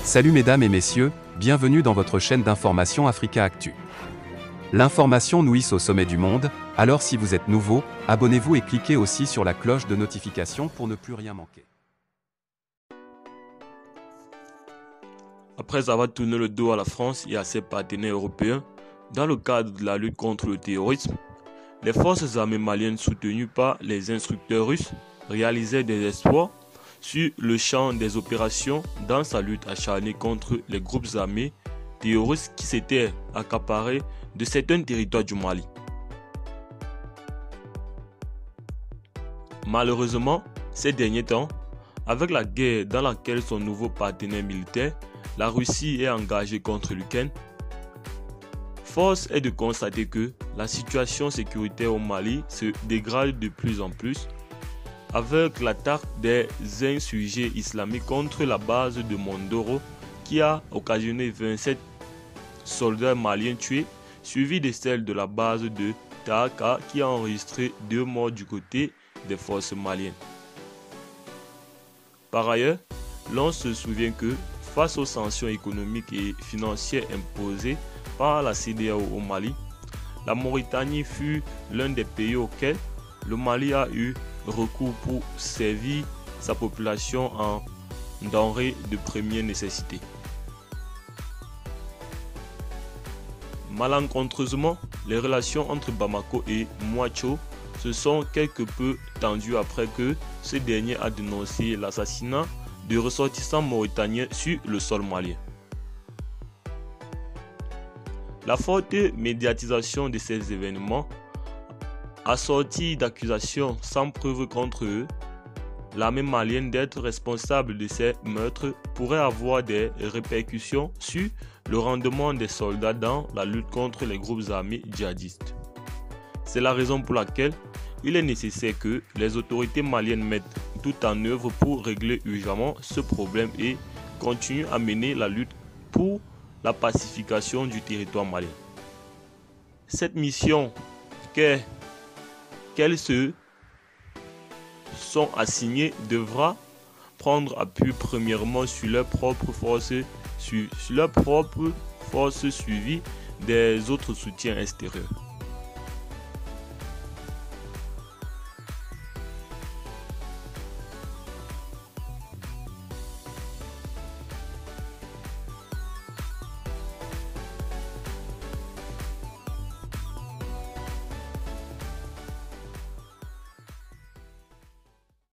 Salut mesdames et messieurs, bienvenue dans votre chaîne d'information Africa Actu. L'information nous hisse au sommet du monde, alors si vous êtes nouveau, abonnez-vous et cliquez aussi sur la cloche de notification pour ne plus rien manquer. Après avoir tourné le dos à la France et à ses partenaires européens, dans le cadre de la lutte contre le terrorisme, les forces armées maliennes soutenues par les instructeurs russes réalisaient des exploits sur le champ des opérations dans sa lutte acharnée contre les groupes armés terroristes qui s'étaient accaparés de certains territoires du Mali. Malheureusement, ces derniers temps, avec la guerre dans laquelle son nouveau partenaire militaire, la Russie, est engagée contre l'Ukraine, force est de constater que la situation sécuritaire au Mali se dégrade de plus en plus, avec l'attaque des insurgés islamiques contre la base de Mondoro qui a occasionné 27 soldats maliens tués, suivi de celle de la base de Tahaka qui a enregistré 2 morts du côté des forces maliennes. Par ailleurs, l'on se souvient que face aux sanctions économiques et financières imposées par la CEDEAO au Mali, la Mauritanie fut l'un des pays auxquels le Mali a eu recours pour servir sa population en denrées de première nécessité. Malencontreusement, les relations entre Bamako et Mouacho se sont quelque peu tendues après que ce dernier a dénoncé l'assassinat de ressortissants mauritaniens sur le sol malien. La forte médiatisation de ces événements, assortie d'accusations sans preuve contre eux, l'armée malienne d'être responsable de ces meurtres pourrait avoir des répercussions sur le rendement des soldats dans la lutte contre les groupes armés djihadistes. C'est la raison pour laquelle il est nécessaire que les autorités maliennes mettent tout en œuvre pour régler urgemment ce problème et continuent à mener la lutte pour la pacification du territoire malien. Cette mission qu'elles se sont assignées devra prendre appui premièrement sur leurs propres forces suivies des autres soutiens extérieurs.